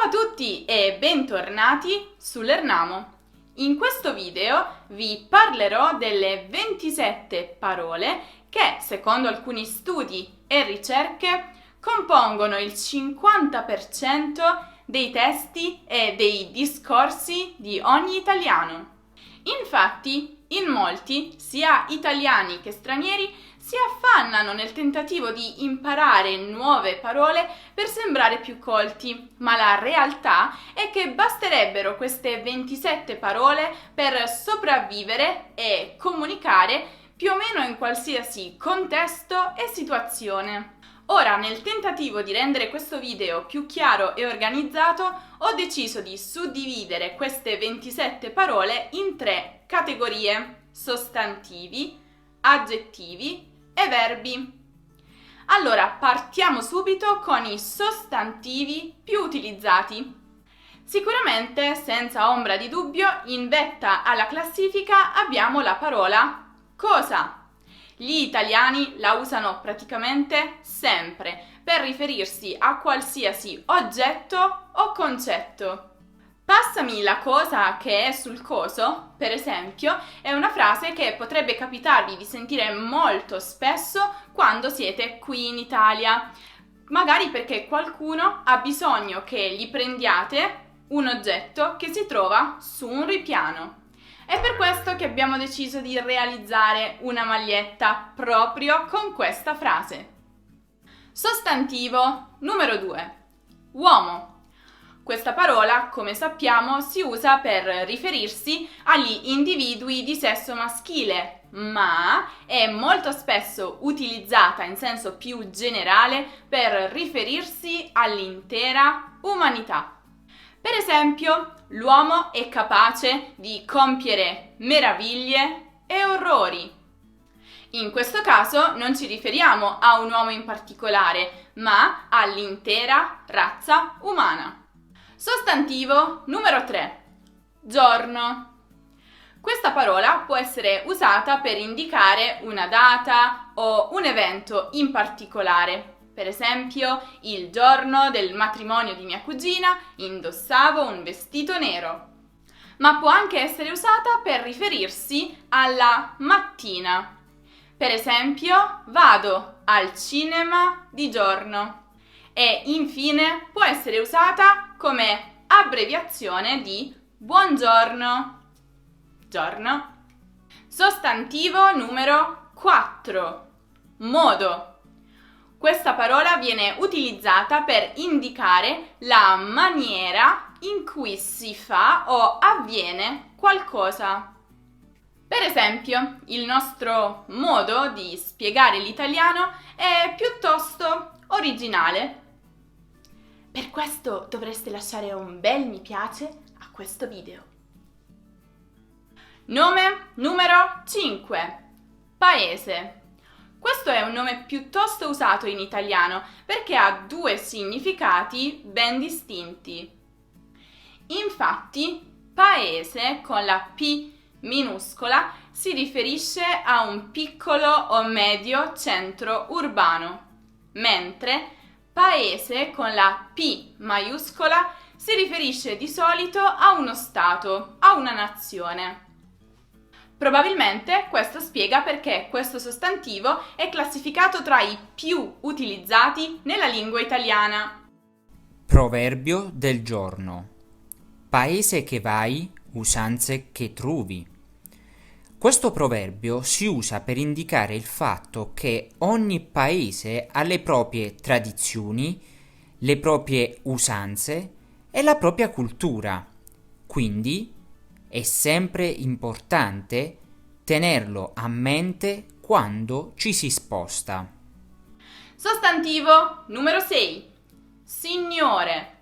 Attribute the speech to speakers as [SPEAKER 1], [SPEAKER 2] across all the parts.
[SPEAKER 1] a tutti e bentornati su Lernamo. In questo video vi parlerò delle 27 parole che, secondo alcuni studi e ricerche, compongono il 50% dei testi e dei discorsi di ogni italiano. Infatti, in molti, sia italiani che stranieri, si affannano nel tentativo di imparare nuove parole per sembrare più colti, ma la realtà è che basterebbero queste 27 parole per sopravvivere e comunicare più o meno in qualsiasi contesto e situazione. Ora, nel tentativo di rendere questo video più chiaro e organizzato, ho deciso di suddividere queste 27 parole in 3 categorie: sostantivi, aggettivi e verbi. Allora, partiamo subito con i sostantivi più utilizzati. Sicuramente, senza ombra di dubbio, in vetta alla classifica abbiamo la parola cosa. Gli italiani la usano praticamente sempre per riferirsi a qualsiasi oggetto o concetto. Passami la cosa che è sul coso, per esempio, è una frase che potrebbe capitarvi di sentire molto spesso quando siete qui in Italia, magari perché qualcuno ha bisogno che gli prendiate un oggetto che si trova su un ripiano. È per questo che abbiamo deciso di realizzare una maglietta proprio con questa frase. Sostantivo numero 2. Uomo. Questa parola, come sappiamo, si usa per riferirsi agli individui di sesso maschile, ma è molto spesso utilizzata in senso più generale per riferirsi all'intera umanità. Per esempio, l'uomo è capace di compiere meraviglie e orrori. In questo caso non ci riferiamo a un uomo in particolare, ma all'intera razza umana. Sostantivo numero 3. Giorno. Questa parola può essere usata per indicare una data o un evento in particolare. Per esempio, il giorno del matrimonio di mia cugina indossavo un vestito nero. Ma può anche essere usata per riferirsi alla mattina. Per esempio, vado al cinema di giorno. E infine può essere usata come abbreviazione di buongiorno. Giorno. Sostantivo numero 4. Modo. Questa parola viene utilizzata per indicare la maniera in cui si fa o avviene qualcosa. Per esempio, il nostro modo di spiegare l'italiano è piuttosto originale. Per questo dovreste lasciare un bel mi piace a questo video. Nome numero 5. Paese. Questo è un nome piuttosto usato in italiano perché ha 2 significati ben distinti. Infatti, paese con la P minuscola si riferisce a un piccolo o medio centro urbano, mentre paese con la P maiuscola si riferisce di solito a uno stato, a una nazione. Probabilmente questo spiega perché questo sostantivo è classificato tra i più utilizzati nella lingua italiana.
[SPEAKER 2] Proverbio del giorno. Paese che vai, usanze che trovi. Questo proverbio si usa per indicare il fatto che ogni paese ha le proprie tradizioni, le proprie usanze e la propria cultura. Quindi è sempre importante tenerlo a mente quando ci si sposta.
[SPEAKER 1] Sostantivo numero 6. Signore.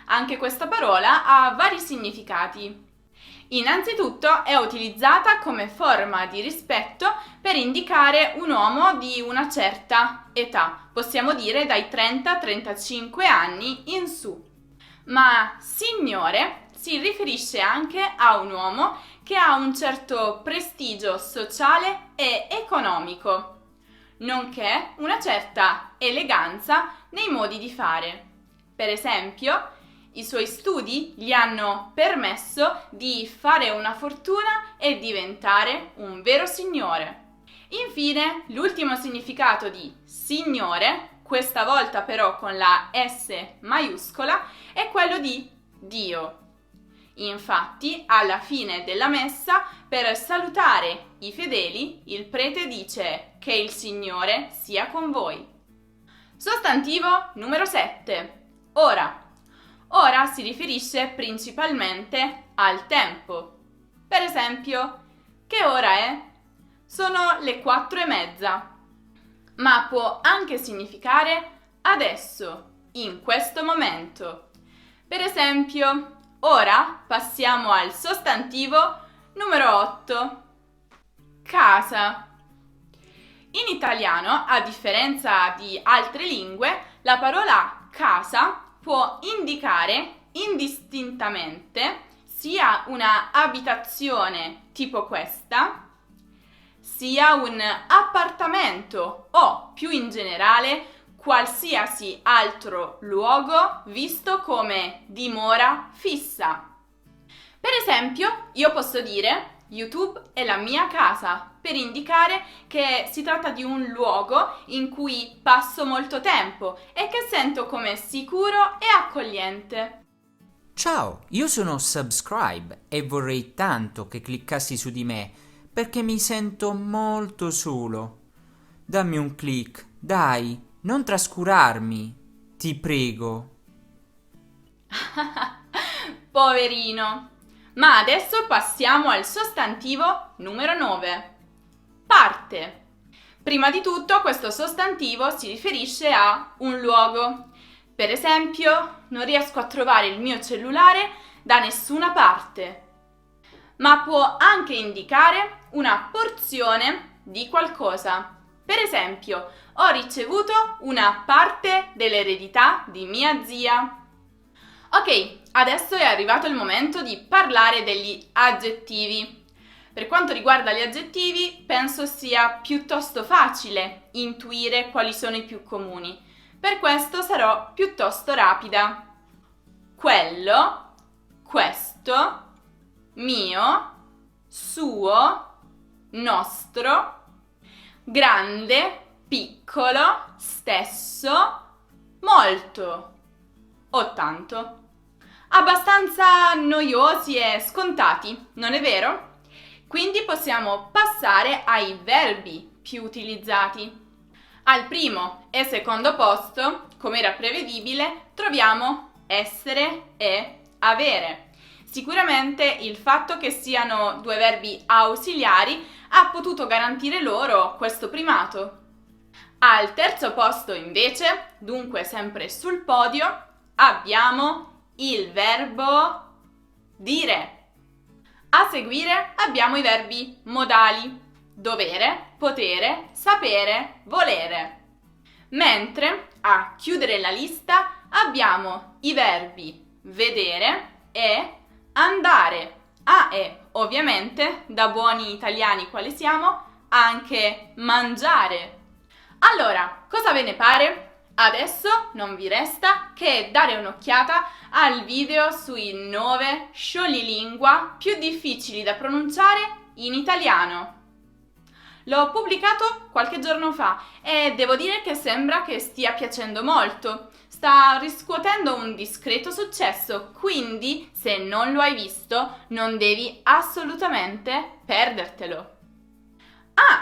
[SPEAKER 1] Anche questa parola ha vari significati. Innanzitutto è utilizzata come forma di rispetto per indicare un uomo di una certa età, possiamo dire dai 30-35 anni in su. Ma signore si riferisce anche a un uomo che ha un certo prestigio sociale e economico, nonché una certa eleganza nei modi di fare. Per esempio, I suoi studi gli hanno permesso di fare una fortuna e diventare un vero signore. Infine, l'ultimo significato di signore, questa volta però con la S maiuscola, è quello di Dio. Infatti, alla fine della messa, per salutare i fedeli, il prete dice che il Signore sia con voi. Sostantivo numero 7. Ora. Ora si riferisce principalmente al tempo. Per esempio, che ora è? Sono le 4:30. Ma può anche significare adesso, in questo momento. Per esempio, ora passiamo al sostantivo numero 8. Casa. In italiano, a differenza di altre lingue, la parola casa può indicare indistintamente sia una abitazione tipo questa, sia un appartamento o, più in generale, qualsiasi altro luogo visto come dimora fissa. Per esempio, io posso dire YouTube è la mia casa per indicare che si tratta di un luogo in cui passo molto tempo e che sento come sicuro e accogliente.
[SPEAKER 2] Ciao, io sono Subscribe e vorrei tanto che cliccassi su di me perché mi sento molto solo. Dammi un click, dai, non trascurarmi, ti prego.
[SPEAKER 1] Poverino. Ma adesso passiamo al sostantivo numero 9. Parte. Prima di tutto questo sostantivo si riferisce a un luogo. Per esempio, non riesco a trovare il mio cellulare da nessuna parte. Ma può anche indicare una porzione di qualcosa. Per esempio, ho ricevuto una parte dell'eredità di mia zia. Ok, adesso è arrivato il momento di parlare degli aggettivi. Per quanto riguarda gli aggettivi, penso sia piuttosto facile intuire quali sono i più comuni. Per questo sarò piuttosto rapida. Quello, questo, mio, suo, nostro, grande, piccolo, stesso, molto o tanto. Abbastanza noiosi e scontati, non è vero? Quindi possiamo passare ai verbi più utilizzati. Al primo e secondo posto, come era prevedibile, troviamo essere e avere. Sicuramente il fatto che siano due verbi ausiliari ha potuto garantire loro questo primato. Al terzo posto invece, dunque sempre sul podio, abbiamo il verbo dire. A seguire abbiamo i verbi modali: dovere, potere, sapere, volere. Mentre a chiudere la lista abbiamo i verbi vedere e andare. E ovviamente, da buoni italiani quali siamo, anche mangiare. Allora, cosa ve ne pare? Adesso non vi resta che dare un'occhiata al video sui 9 scioglilingua più difficili da pronunciare in italiano. L'ho pubblicato qualche giorno fa e devo dire che sembra che stia piacendo molto. Sta riscuotendo un discreto successo, quindi se non lo hai visto non devi assolutamente perdertelo.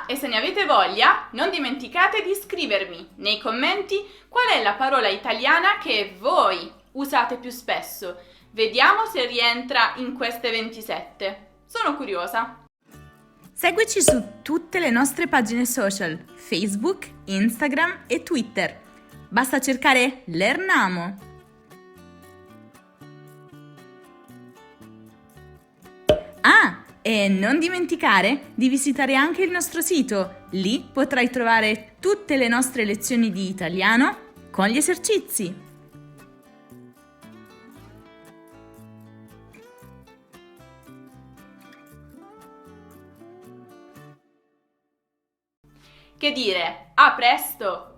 [SPEAKER 1] E se ne avete voglia, non dimenticate di scrivermi nei commenti qual è la parola italiana che voi usate più spesso. Vediamo se rientra in queste 27. Sono curiosa.
[SPEAKER 3] Seguici su tutte le nostre pagine social, Facebook, Instagram e Twitter. Basta cercare Lernamo. E non dimenticare di visitare anche il nostro sito. Lì potrai trovare tutte le nostre lezioni di italiano con gli esercizi.
[SPEAKER 1] Che dire, a presto!